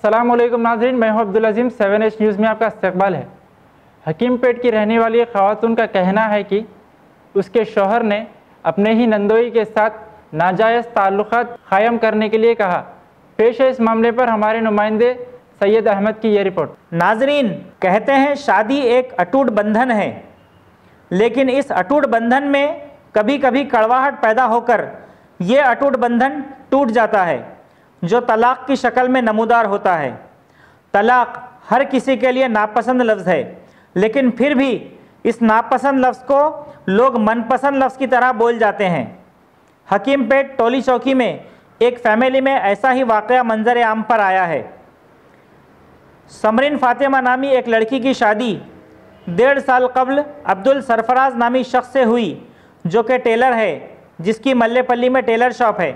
अस्सलाम वालेकुम नाज़रीन, मैं हूं अब्दुल अजीम। 7H न्यूज़ में आपका इस्तकबाल है। हकीमपेट की रहने वाली ख़वातून का कहना है कि उसके शौहर ने अपने ही नंदोई के साथ नाजायज़ ताल्लुक़ात क़ायम करने के लिए कहा। पेश है इस मामले पर हमारे नुमाइंदे सैयद अहमद की ये रिपोर्ट। नाजरीन, कहते हैं शादी एक अटूट बंधन है, लेकिन इस अटूट बंधन में कभी कभी कड़वाहट पैदा होकर ये अटूट बंधन टूट जाता है, जो तलाक़ की शक्ल में नमूदार होता है। तलाक़ हर किसी के लिए नापसंद लफ्ज़ है, लेकिन फिर भी इस नापसंद लफ्ज़ को लोग मनपसंद लफ्ज़ की तरह बोल जाते हैं। हकीमपेट टोली चौकी में एक फैमिली में ऐसा ही वाक़या मंजर आम पर आया है। समरीन फ़ातिमा नामी एक लड़की की शादी 1.5 साल कबल अब्दुल सरफराज नामी शख्स से हुई, जो कि टेलर है, जिसकी मल्लेपल्ली में टेलर शॉप है।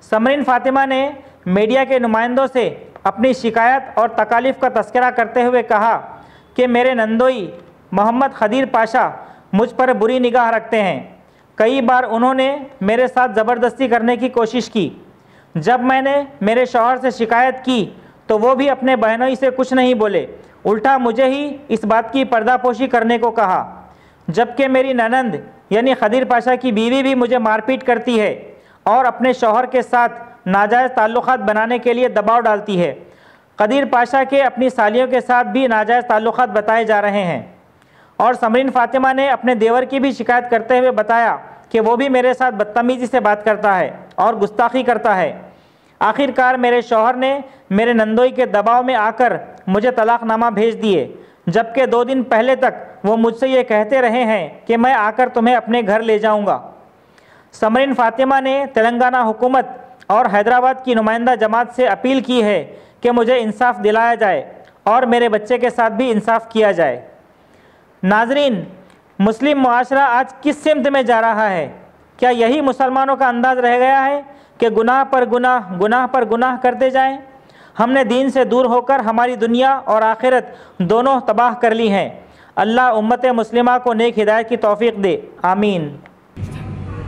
समरीन फ़ातिमा ने मीडिया के नुमाइंदों से अपनी शिकायत और तकालीफ़ का तस्करा करते हुए कहा कि मेरे नंदोई मोहम्मद खदीर पाशा मुझ पर बुरी निगाह रखते हैं। कई बार उन्होंने मेरे साथ ज़बरदस्ती करने की कोशिश की। जब मैंने मेरे शौहर से शिकायत की तो वो भी अपने बहनोई से कुछ नहीं बोले, उल्टा मुझे ही इस बात की पर्दापोशी करने को कहा। जबकि मेरी ननंद यानी खदीर पाशा की बीवी भी मुझे मारपीट करती है और अपने शौहर के साथ नाजायज़ ताल्लुक़ात बनाने के लिए दबाव डालती है। खदीर पाशा के अपनी सालियों के साथ भी नाजायज़ ताल्लुक़ात बताए जा रहे हैं। और समरीन फ़ातिमा ने अपने देवर की भी शिकायत करते हुए बताया कि वो भी मेरे साथ बदतमीज़ी से बात करता है और गुस्ताखी करता है। आखिरकार मेरे शौहर ने मेरे नंदोई के दबाव में आकर मुझे तलाक़नामा भेज दिए, जबकि 2 दिन पहले तक वो मुझसे ये कहते रहे हैं कि मैं आकर तुम्हें अपने घर ले जाऊंगा। समरीन फ़ातिमा ने तेलंगाना हुकूमत और हैदराबाद की नुमाइंदा जमात से अपील की है कि मुझे इंसाफ दिलाया जाए और मेरे बच्चे के साथ भी इंसाफ किया जाए। नाजरीन, मुस्लिम मुआशरा आज किस सिमत में जा रहा है? क्या यही मुसलमानों का अंदाज़ रह गया है कि गुनाह पर गुनाह, गुनाह पर गुनाह करते जाएं? हमने दीन से दूर होकर हमारी दुनिया और आखिरत दोनों तबाह कर ली हैं। अल्लाह उम्मत मुस्लिमा को नेक हिदायत की तौफीक दे, आमीन।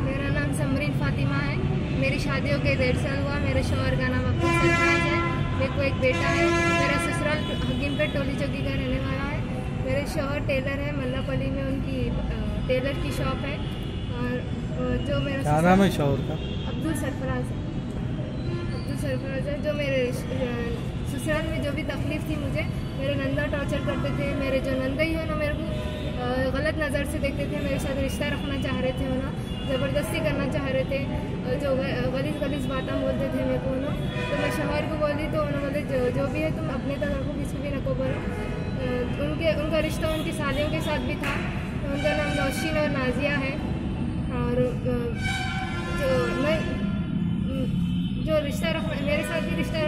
मेरा नाम समरीन फ़ातिमा है। मेरी शादी होकर 1.5 साल हुआ। मेरे शौहर का नाम अब्दुल सरफराज है। मेरे को एक बेटा है। मेरा ससुराल हकीमपेट टोली चौकी का रहने वाला है। मेरे शौहर टेलर है। मल्लापल्ली में उनकी टेलर की शॉप है। और जो मेरा क्या नाम है शौहर का? अब्दुल सरफराज है। अब्दुल सरफराज है। जो मेरे ससुराल में जो भी तकलीफ़ थी मुझे, मेरे नंदा टॉर्चर करते थे। मेरे जो नंदई हो ना, मेरे को गलत नज़र से देखते थे। मेरे साथ रिश्ता रखना चाह रहे थे ना, ज़बरदस्ती करना चाह रहे थे। जो गलीज़ बातें बोलते थे मेरे को ना, तो मैं शौहर को बोली तो उन्होंने बोले जो भी है तुम अपने तक रखो, किसी भी नको करो। उनका रिश्ता उनकी सालियों के साथ भी था। उनका नाम नौशीन और नाजिया है। और जो रिश्ता रख मेरे साथ भी रिश्ता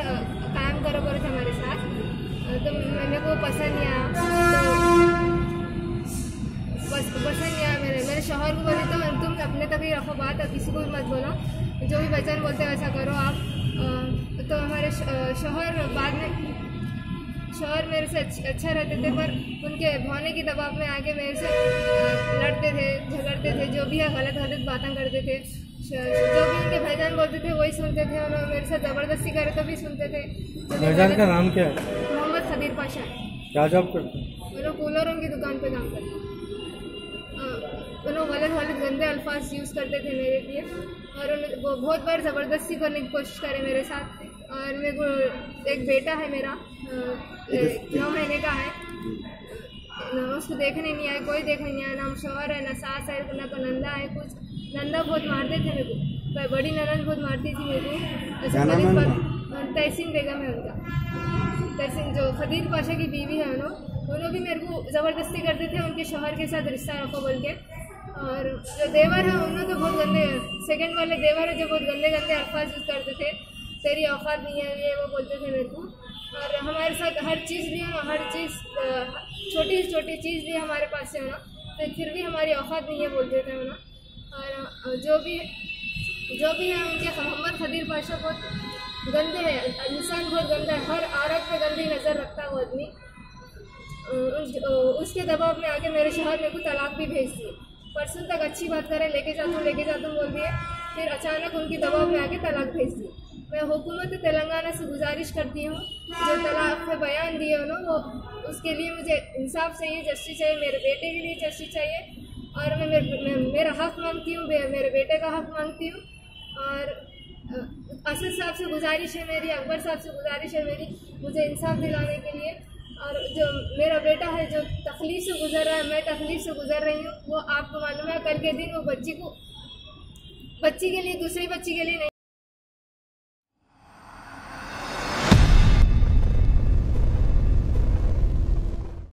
कायम करो थे हमारे साथ, तो मेरे को पसंद नहीं आया। तो पसंद नहीं आया। मेरे शौहर को बोले तो तुम अपने तक ही रखो बात, किसी को भी मत बोलो, जो भी बच्चन बोलते हैं वैसा करो आप। तो हमारे शौहर बाद में मेरे से अच्छा रहते थे, पर उनके भाने की दबाव में आके मेरे से लड़ते थे, झगड़ते थे। जो भी है गलत बातें करते थे। जो भी उनके भाईजान बोलते थे वही सुनते थे। उन्होंने मेरे साथ ज़बरदस्ती करे तो भी सुनते थे। भाईजान का नाम क्या है? मोहम्मद खदीर पाशा। क्या जॉब करते हैं? वो लोग कूलरों की दुकान पे काम करते हैं। वो लोग गलत गंदे अल्फाज यूज़ करते थे मेरे लिए, और वो बहुत बार ज़बरदस्ती करने की कोशिश करे मेरे साथ। और मेरे को एक बेटा है मेरा, 9 महीने का है। उसको देखने नहीं आए, कोई देखने नहीं आया। ना शौहर है, ना सास है, ना को नंदा है। कुछ नंदा बहुत मारते थे मेरे को, बड़ी ननद बहुत मारती थी मेरे को। तहसीन बेगम है उनका, तहसीन जो खदीर पाशा की बीवी है। उन्होंने भी मेरे को ज़बरदस्ती करते थे उनके शौहर के साथ रिश्ता रखो बोल के। और जो देवर है उन्होंने तो बहुत गंदे, सेकंड वाले देवर है जो बहुत गंदे अल्फाज यूज़ करते थे। तेरी औकात नहीं है, ये वो बोलते थे मेरे को। और हमारे साथ हर चीज़ भी है, हर चीज़ छोटी से छोटी चीज़ भी हमारे पास से होना, तो फिर भी हमारी औकात नहीं है बोलते थे ना। और जो भी है उनके मोहम्मद खदीर पाशा बहुत गंदे हैं। इंसान बहुत गंदा है, हर औरत पे गंदी नज़र रखता है वो आदमी। उसके दबाव में आके मेरे शौहर मेरे को तलाक भी भेज दिए। परसों तक अच्छी बात करें, लेके जा तुम बोल दिए, फिर अचानक उनकी दबाव में आके तलाक भेज दी। मैं हुकूमत तेलंगाना से गुजारिश करती हूँ जो तलाक पे बयान दिए उन्होंने वो उसके लिए मुझे इंसाफ चाहिए, जस्टिस चाहिए, मेरे बेटे के लिए जस्टिस चाहिए और मैं मेरा हक़ मांगती हूँ, मेरे बेटे का हक़ मांगती हूँ। और असद साहब से गुजारिश है मेरी, अकबर साहब से गुजारिश है मेरी मुझे इंसाफ दिलाने के लिए। और जो मेरा बेटा है जो तकलीफ़ से गुज़र रहा है, मैं तकलीफ़ से गुज़र रही हूँ, वो आपको मालूम है कल के दिन वो बच्ची के लिए दूसरी बच्ची के लिए नहीं